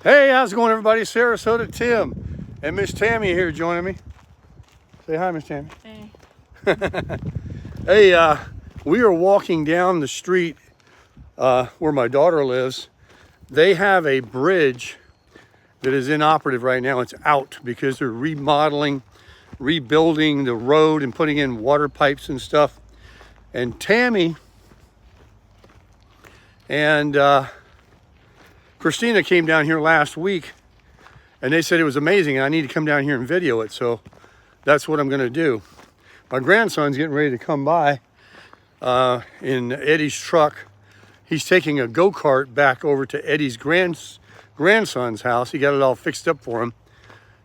Hey, how's it going, everybody? Sarasota Tim and Miss Tammy here joining me. Say hi, Miss Tammy. Hey. Hey, we are walking down the street where my daughter lives. They have a bridge that is inoperative right now. It's out because they're remodeling, rebuilding the road and putting in water pipes and stuff. And Tammy and Christina came down here last week and they said it was amazing and I need to come down here and video it. So that's what I'm going to do. My grandson's getting ready to come by in Eddie's truck. He's taking a go-kart back over to Eddie's grandson's house. He got it all fixed up for him.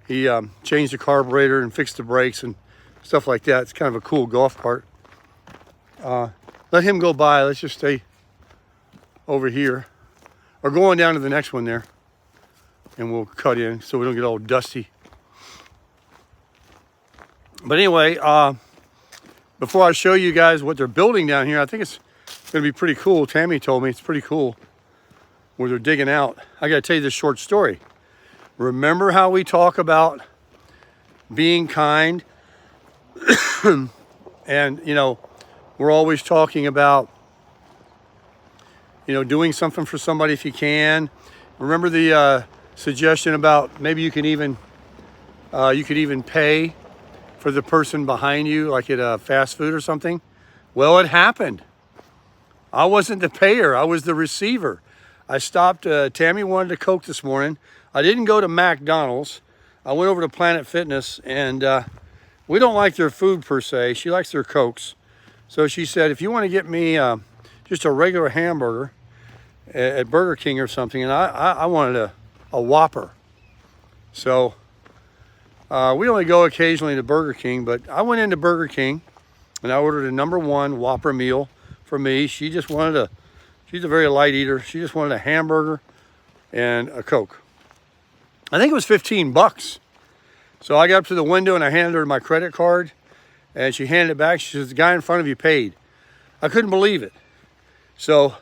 He changed the carburetor and fixed the brakes and stuff like that. It's kind of a cool golf cart. Let him go by. Let's just stay over here. Or going down to the next one there. And we'll cut in so we don't get all dusty. But anyway, before I show you guys what they're building down here, I think it's going to be pretty cool. Tammy told me it's pretty cool where they're digging out. I got to tell you this short story. Remember how we talk about being kind? And, you know, we're always talking about, you know, doing something for somebody if you can. Remember the suggestion about maybe you could even pay for the person behind you, like at a fast food or something? Well, it happened. I wasn't the payer, I was the receiver. I stopped, Tammy wanted a Coke this morning. I didn't go to McDonald's. I went over to Planet Fitness, and we don't like their food per se. She likes their Cokes. So she said, if you want to get me just a regular hamburger at Burger King or something, and I wanted a Whopper. So we only go occasionally to Burger King, but I went into Burger King and I ordered a #1 Whopper meal for me. She just wanted she's a very light eater. She just wanted a hamburger and a Coke. I think it was 15 bucks. So I got up to the window and I handed her my credit card and she handed it back. She says, the guy in front of you paid. I couldn't believe it. So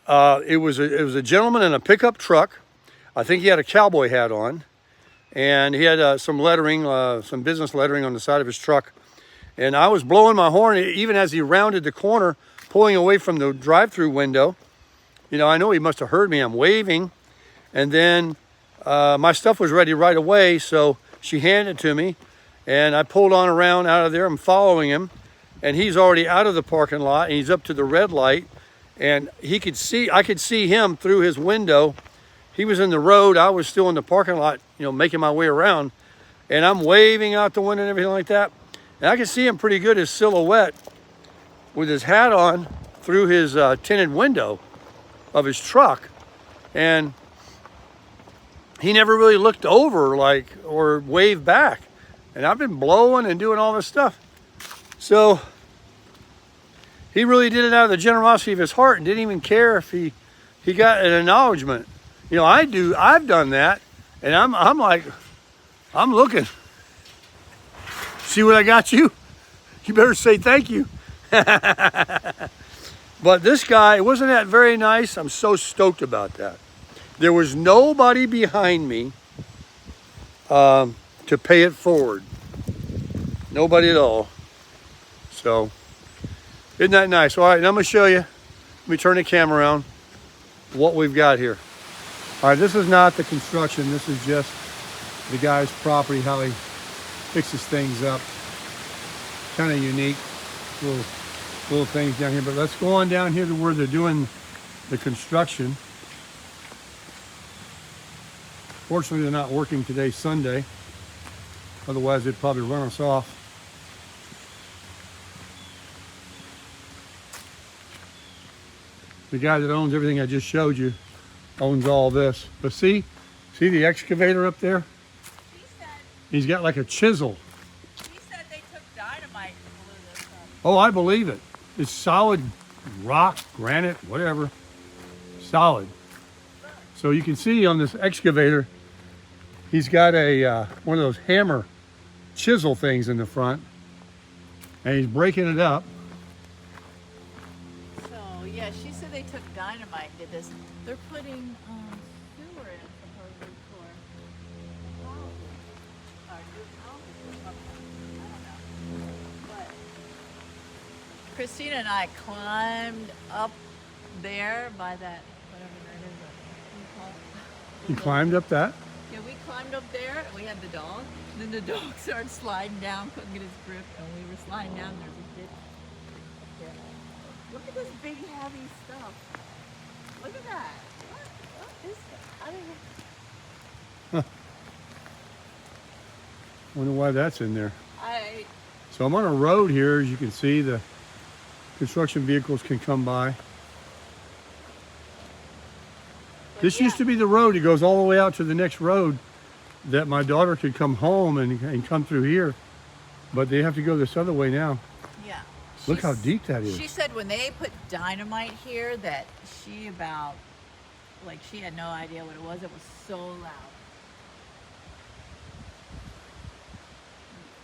it was a gentleman in a pickup truck. I think he had a cowboy hat on. And he had some lettering, some business lettering on the side of his truck. And I was blowing my horn even as he rounded the corner, pulling away from the drive-through window. You know, I know he must have heard me. I'm waving. And then my stuff was ready right away, so she handed it to me. And I pulled on around out of there. I'm following him. And he's already out of the parking lot. And he's up to the red light. And I could see him through his window. He was in the road. I was still in the parking lot, you know, making my way around. And I'm waving out the window and everything like that. And I could see him pretty good, his silhouette, with his hat on through his tinted window of his truck. And he never really looked over or waved back. And I've been blowing and doing all this stuff. So he really did it out of the generosity of his heart and didn't even care if he got an acknowledgement. You know, I've done that, and I'm like, I'm looking. See what I got you? You better say thank you. But this guy, wasn't that very nice? I'm so stoked about that. There was nobody behind me to pay it forward. Nobody at all. So, isn't that nice? All right, now I'm going to show you. Let me turn the camera around. What we've got here. All right, this is not the construction. This is just the guy's property, how he fixes things up. Kind of unique, little things down here. But let's go on down here to where they're doing the construction. Fortunately, they're not working today, Sunday. Otherwise, they'd probably run us off. The guy that owns everything I just showed you owns all this. But see the excavator up there? He's got like a chisel. He said they took dynamite and blew this up. Oh, I believe it. It's solid rock, granite, whatever. Solid. So you can see on this excavator, he's got a one of those hammer chisel things in the front. And he's breaking it up. So, yeah, she said they took dynamite and did this. They're putting sewer in, supposedly, Christina and I climbed up there by that, whatever that is. What do you call it? You climbed up that? Yeah, we climbed up there and we had the dog. Then the dog started sliding down, couldn't get his grip, and we were sliding down. There's a ditch up there. Look at this big heavy stuff. Look at that. What is that? I don't know. Wonder why that's in there. I So I'm on a road here. As you can see, the construction vehicles can come by. This used to be the road. It goes all the way out to the next road that my daughter could come home and come through here. But they have to go this other way now. yeah. Look how deep that is. She said when they put dynamite here that she she had no idea what it was. It was so loud.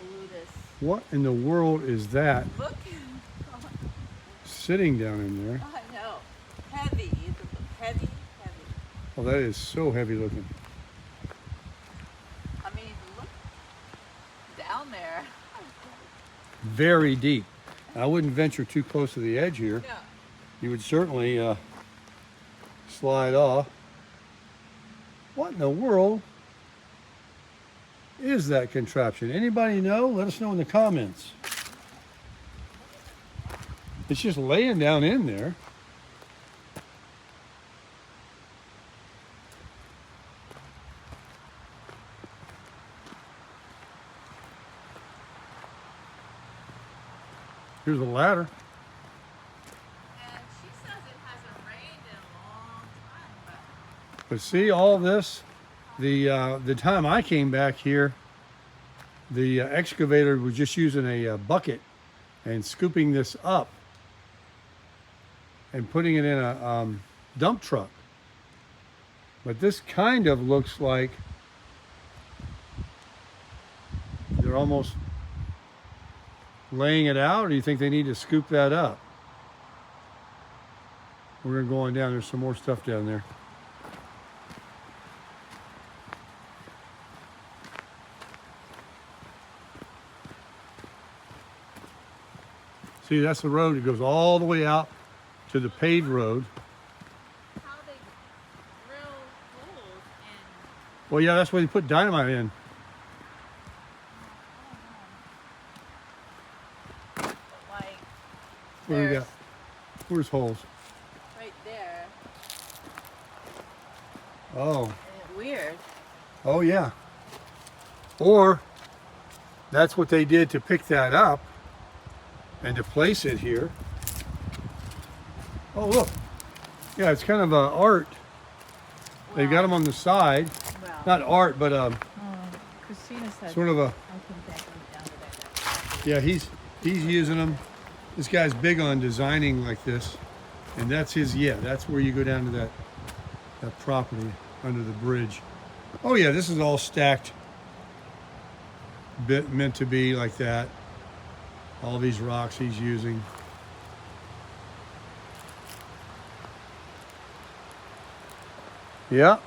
And blew this. What in the world is that Look. sitting down in there? I know. Heavy. Heavy. Oh, that is so heavy looking. I mean, look down there. Very deep. I wouldn't venture too close to the edge here. No. You would certainly slide off. What in the world is that contraption? Anybody know? Let us know in the comments. It's just laying down in there. Here's a ladder. And she says it hasn't rained in a long time. But see all this, the time I came back here, the excavator was just using a bucket and scooping this up and putting it in a dump truck. But this kind of looks like they're almost laying it out, or do you think they need to scoop that up? We're gonna go on down. There's some more stuff down there. See, that's the road. It goes all the way out to the paved road. How they drill holes in. Well, yeah, that's where they put dynamite in. But like, What do we there's got? Where's holes? right there. Oh, And it's weird. oh yeah. Or that's what they did to pick that up and to place it here. Oh, look. Yeah, it's kind of art. They've got them on the side. Well, Not art, but Christina said. sort of a, I think that goes down to that. yeah, he's using them. This guy's big on designing like this. And that's his, yeah, that's where you go down to that property under the bridge. Oh yeah, this is all stacked, meant to be like that. All these rocks he's using. Yeah.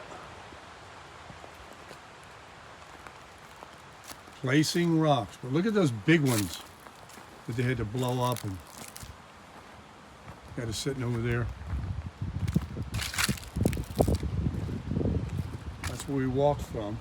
Placing rocks. But look at those big ones that they had to blow up, and got it sitting over there. That's where we walked from.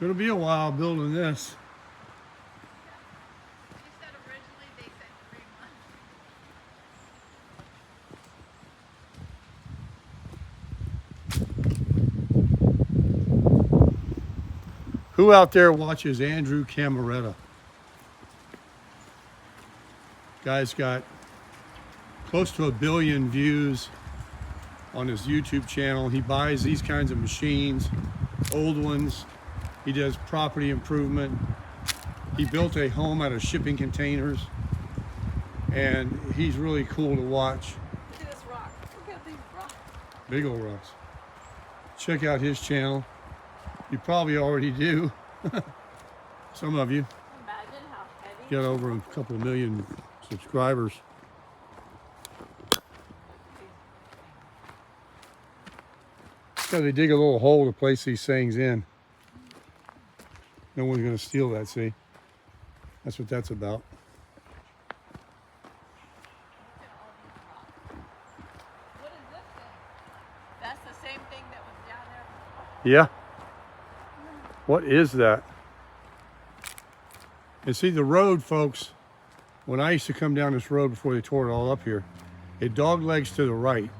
It'll be a while building this. She said originally they said 3 months. Who out there watches Andrew Camaretta? Guy's got close to 1 billion views on his YouTube channel. He buys these kinds of machines, old ones. He does property improvement. He built a home out of shipping containers, and he's really cool to watch. Look at this rock. Look at these rocks. Big old rocks. Check out his channel. You probably already do. Some of you. got over a couple of million subscribers. So they dig a little hole to place these things in. No one's going to steal that, see? That's what that's about. What is this thing? That's the same thing that was down there before. Yeah. What is that? And see the road, folks, when I used to come down this road before they tore it all up here, it dog legs to the right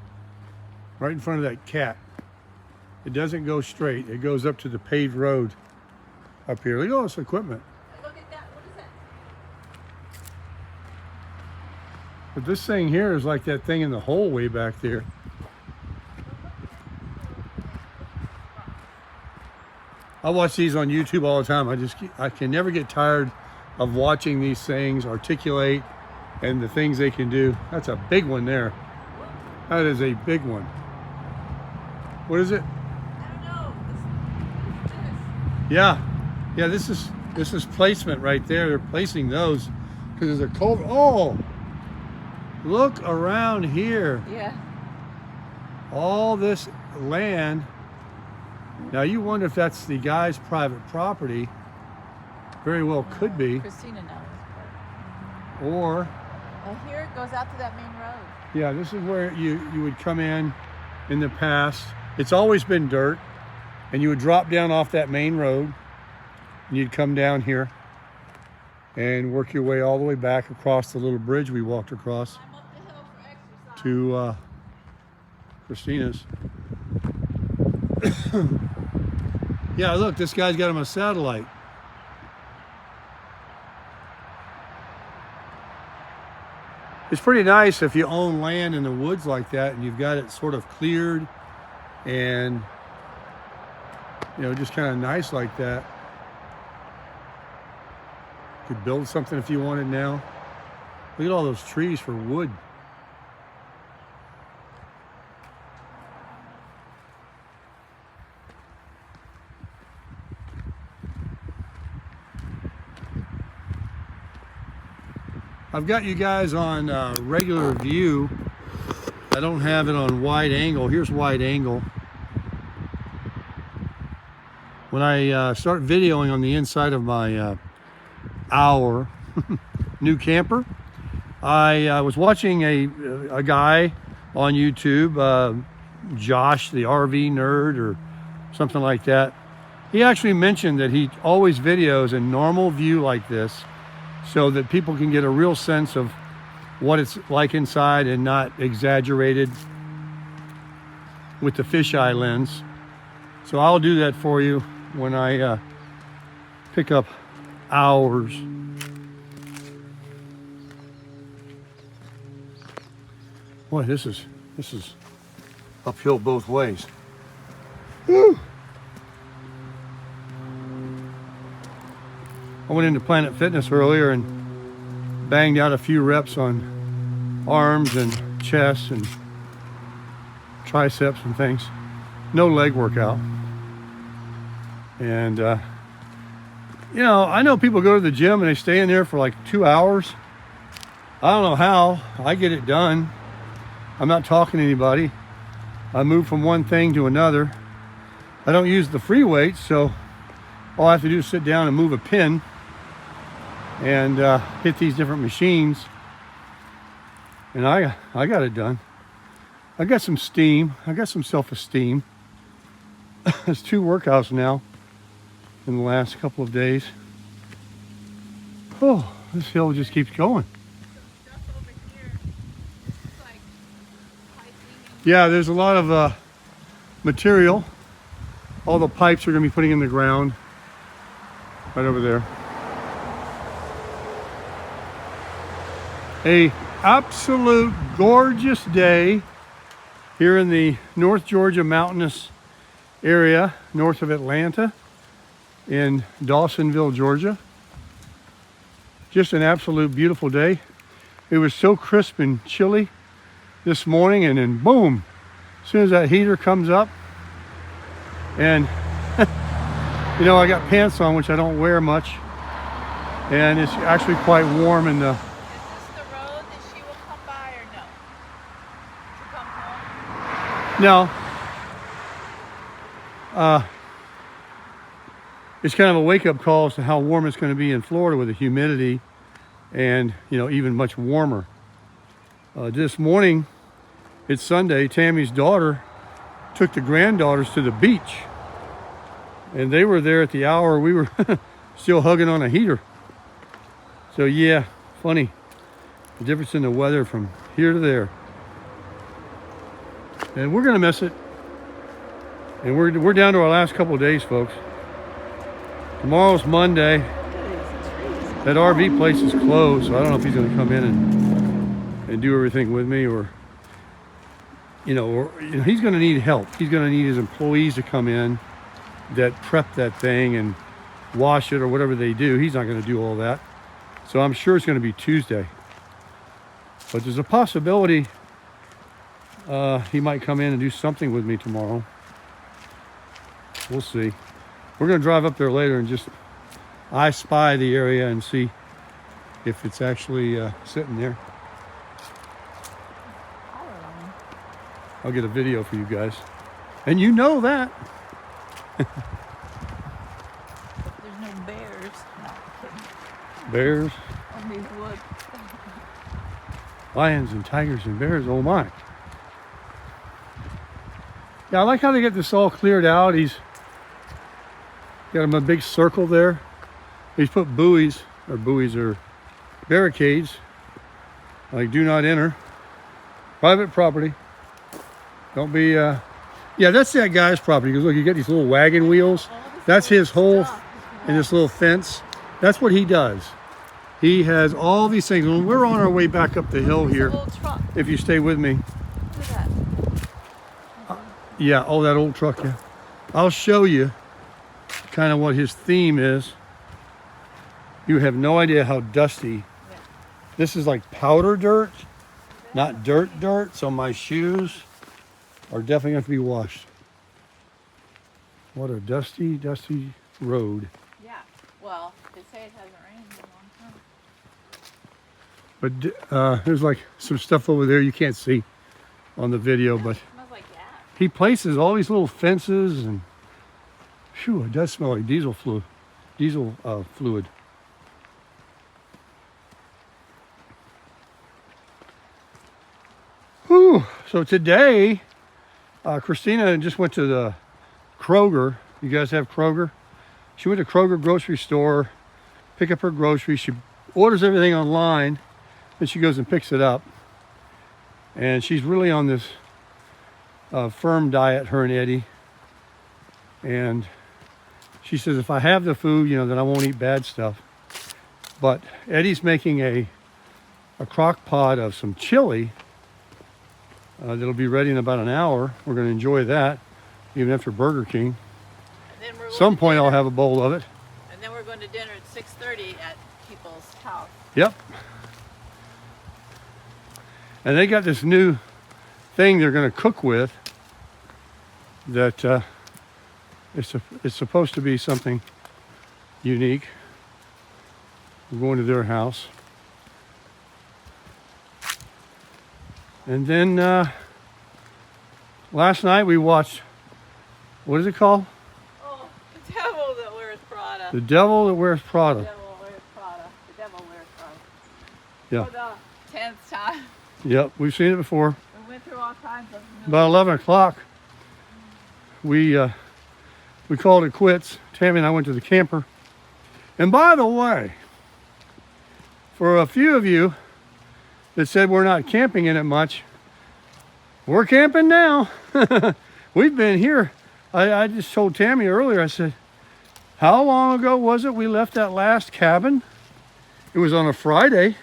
in front of that cat. It doesn't go straight. It goes up to the paved road up here. Look at all this equipment. Look at that. What is that? But this thing here is like that thing in the hole way back there. I watch these on YouTube all the time. I can never get tired of watching these things articulate and the things they can do. That's a big one there. That is a big one. What is it? I don't know. What is this? Yeah, this is placement right there. They're placing those because there's a culvert. Oh, look around here. Yeah. All this land. Now you wonder if that's the guy's private property. Very well could be. Christina knows. Or, Well, here it goes out to that main road. yeah, this is where you would come in the past. It's always been dirt, and you would drop down off that main road, and you'd come down here and work your way all the way back across the little bridge we walked across I'm up the hill for exercise. to Christina's. Yeah, look, this guy's got him a satellite. It's pretty nice if you own land in the woods like that and you've got it sort of cleared and, you know, just kind of nice like that. You could build something if you wanted now. Look at all those trees for wood. I've got you guys on regular view. I don't have it on wide angle. Here's wide angle. When I start videoing on the inside of my our new camper, I was watching a guy on YouTube, Josh, the RV nerd or something like that. He actually mentioned that he always videos in normal view like this, so that people can get a real sense of what it's like inside and not exaggerated with the fisheye lens. So I'll do that for you when I pick up ours. Boy, this is uphill both ways. Woo. I went into Planet Fitness earlier and banged out a few reps on arms and chest and triceps and things. No leg workout. And, you know, I know people go to the gym and they stay in there for like 2 hours. I don't know how. I get it done. I'm not talking to anybody. I move from one thing to another. I don't use the free weights, so all I have to do is sit down and move a pin and hit these different machines, and I got it done. I got some steam. I got some self-esteem. There's 2 workouts now in the last couple of days. Oh, this hill just keeps going. Stuff over here. This is like piping and Yeah, there's a lot of material. All the pipes are going to be putting in the ground right over there. A absolute gorgeous day here in the North Georgia mountainous area north of Atlanta in Dawsonville, Georgia. Just an absolute beautiful day. It was so crisp and chilly this morning, and then boom, as soon as that heater comes up, and you know, I got pants on, which I don't wear much, and it's actually quite warm in the. Is this the road that she will come by or no? To come home? No. It's kind of a wake-up call as to how warm it's going to be in Florida with the humidity, and even much warmer. This morning, it's Sunday. Tammy's daughter took the granddaughters to the beach, and they were there at the hour we were still hugging on a heater. So yeah, funny the difference in the weather from here to there. And we're gonna miss it. And we're down to our last couple of days, folks. Tomorrow's Monday. That RV place is closed, so I don't know if he's gonna come in and do everything with me, or he's gonna need help. He's gonna need his employees to come in that prep that thing and wash it or whatever they do. He's not gonna do all that. So I'm sure it's gonna be Tuesday. But there's a possibility he might come in and do something with me tomorrow. We'll see. We're gonna drive up there later and just I spy the area and see if it's actually sitting there. I'll get a video for you guys. And you know that. There's no bears. No, I'm kidding. Bears, Only wood. lions and tigers and bears, oh my. Yeah, I like how they get this all cleared out. He's got him a big circle there. He's put buoys or barricades, like do not enter. Private property. Don't be, yeah, that's that guy's property. Because look, you get these little wagon wheels. That's his whole, and this little fence. That's what he does. He has all these things. When we're on our way back up the hill here, if you stay with me. Look at that. Yeah, oh, that old truck, yeah. I'll show you kind of what his theme is. You have no idea how dusty. Yeah. This is like powder dirt, not dirt, so my shoes are definitely going to be washed. What a dusty, dusty road. Yeah, well, they say it hasn't rained in a long time. But there's like some stuff over there you can't see on the video, but It smells like gas. he places all these little fences, and phew, it does smell like diesel fluid. Whew. So today, Christina just went to the Kroger. You guys have Kroger? She went to Kroger grocery store, pick up her groceries. She orders everything online, then she goes and picks it up. And she's really on this firm diet, her and Eddie. And she says, if I have the food, then I won't eat bad stuff. But Eddie's making a crock pot of some chili that'll be ready in about an hour. We're going to enjoy that, even after Burger King. And then we're Some point I'll have a bowl of it. And then we're going to dinner at 6:30 at people's house. Yep. And they got this new thing they're going to cook with that it's supposed to be something unique. We're going to their house. And then last night we watched, what is it called? Oh, the devil that wears Prada. The Devil That Wears Prada. The devil wears Prada. The devil wears Prada. Yeah. For the 10th time. Yep, we've seen it before. We went through all kinds of movies. About 11 o'clock, we called it quits. Tammy and I went to the camper. And by the way, for a few of you that said we're not camping in it much, we're camping now. We've been here. I just told Tammy earlier, I said, how long ago was it we left that last cabin? It was on a Friday.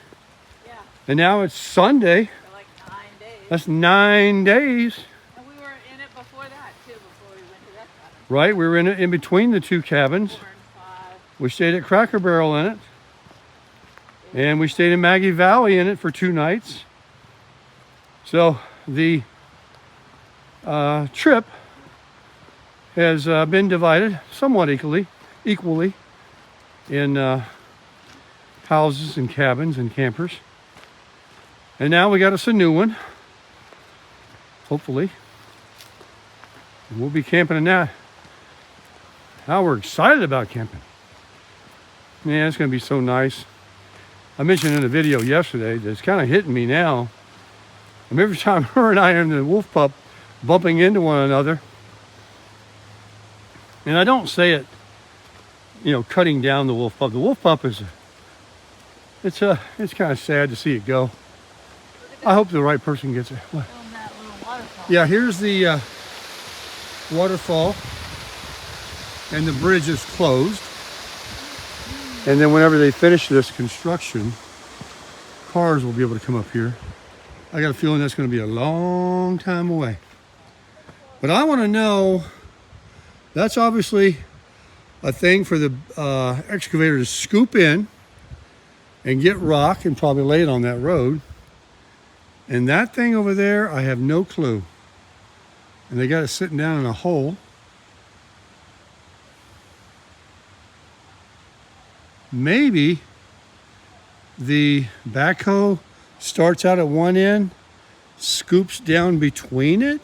Yeah, And now it's Sunday. for like 9 days. That's 9 days. And we were in it before that too, before we went to that cabin. Right, we were in it in between the two cabins. 4 and 5. We stayed at Cracker Barrel in it. And we stayed in Maggie Valley in it for 2 nights. So the trip has been divided somewhat equally in houses and cabins and campers. And now we got us a new one, hopefully. And we'll be camping in that. Now we're excited about camping. Yeah, it's gonna be so nice. I mentioned in the video yesterday that it's kind of hitting me now. And every time her and I and the wolf pup bumping into one another, and I don't say it, you know, cutting down the wolf pup. The wolf pup is, it's kind of sad to see it go. I hope the right person gets it. What? On that little waterfall. Yeah, here's the waterfall, and the bridge is closed. And then whenever they finish this construction, cars will be able to come up here. I got a feeling that's going to be a long time away. But I want to know, that's obviously a thing for the excavator to scoop in and get rock and probably lay it on that road. And that thing over there, I have no clue. And they got it sitting down in a hole. Maybe the backhoe starts out at one end, scoops down between it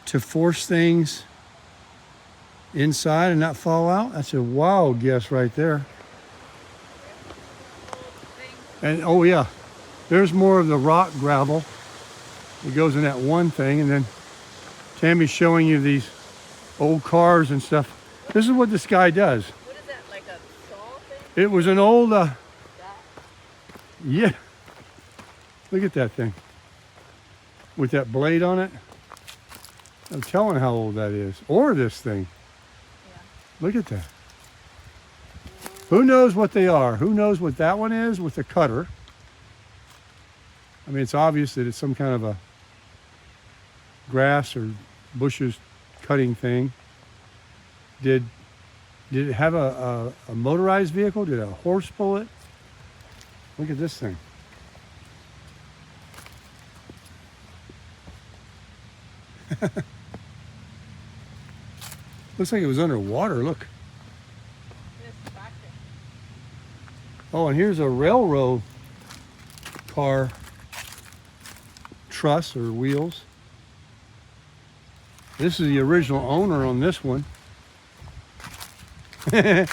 to force things inside and not fall out. That's a wild guess right there. And oh yeah, there's more of the rock gravel that goes in that one thing. And then Tammy's showing you these old cars and stuff. This is what this guy does. What is that, like a saw thing? It was an old, That? yeah. Look at that thing. With that blade on it. I'm telling how old that is. Or this thing. Yeah. Look at that. Who knows what they are? Who knows what that one is with the cutter? I mean, it's obvious that it's some kind of a grass or bushes cutting thing. Did it have a motorized vehicle? Did a horse pull it? Look at this thing. Looks like it was underwater. Look. It's back there. Oh, and here's a railroad car truss or wheels. This is the original owner on this one. It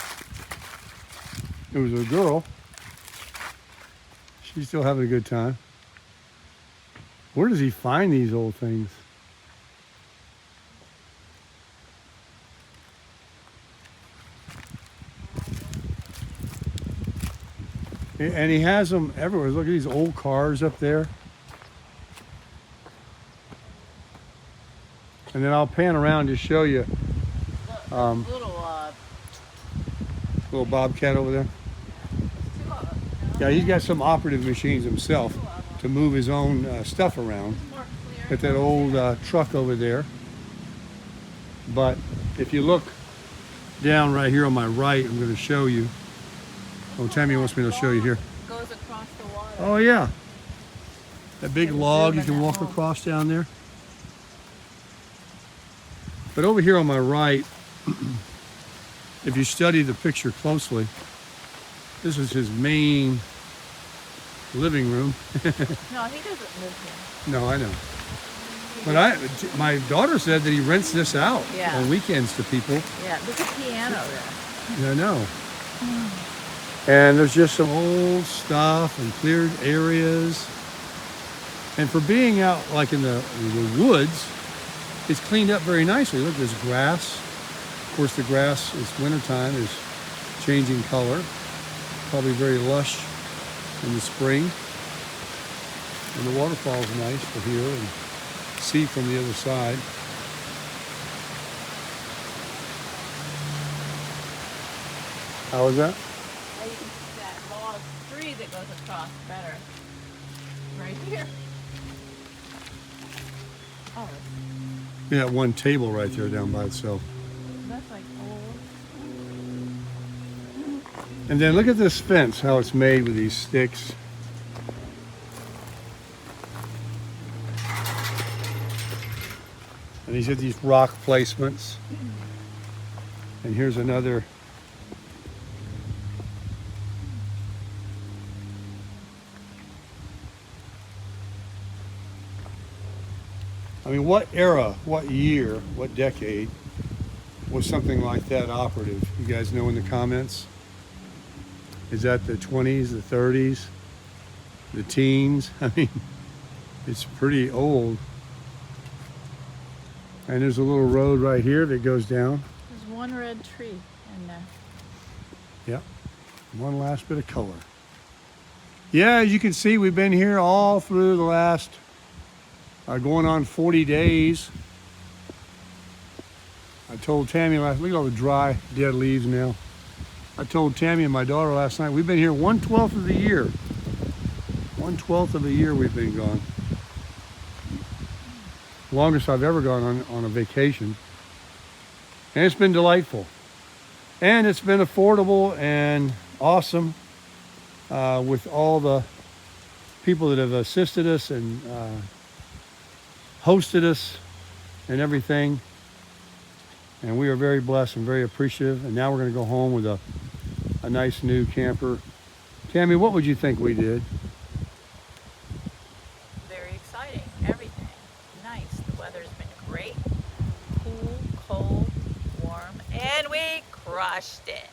was a girl. She's still having a good time. Where does he find these old things? And he has them everywhere. Look at these old cars up there. And then I'll pan around to show you little bobcat over there. Two of them. Yeah, he's got some operative machines himself to move his own stuff around. More clear. Got that old truck over there. But if you look down right here on my right, I'm going to show you. Oh, Tammy wants me to show you here. Goes across the water. Oh yeah, that big Can log zoom you in can that walk hole. across down there. But over here on my right, if you study the picture closely, this is his main living room. No, he doesn't live No, I know. But my daughter said that he rents this out Yeah. on weekends to people. here. Yeah, there's a piano there. Yeah, I know. And there's just some old stuff and cleared areas. And for being out like in the woods, it's cleaned up very nicely. Look, there's grass. Of course, the grass, it's wintertime, is changing color. Probably very lush in the spring. And the waterfall's nice to hear and see from the other side. How was that? Now you can see that log tree that goes across better. Right here. Oh, Yeah, that one table right there down by itself. that's like old. And then look at this fence, how it's made with these sticks. And these are these rock placements. And here's another I mean, what era, what year, what decade was something like that operative? You guys know in the comments? Is that the 20s, the 30s, the teens? I mean, it's pretty old. And there's a little road right here that goes down. There's one red tree in there. Yep, one last bit of color. Yeah, as you can see, we've been here all through the last, going on 40 days. I told Tammy look at all the dry, dead leaves now. I told Tammy and my daughter last night, we've been here 1/12 of the year. 1/12 of the year we've been gone. Longest I've ever gone on a vacation. And it's been delightful. And it's been affordable and awesome with all the people that have assisted us and hosted us and everything. And we are very blessed and very appreciative. And now we're going to go home with a nice new camper. Tammy, what would you think we did? Very exciting. Everything. Nice. The weather's been great. Cool, cold, warm, and we crushed it.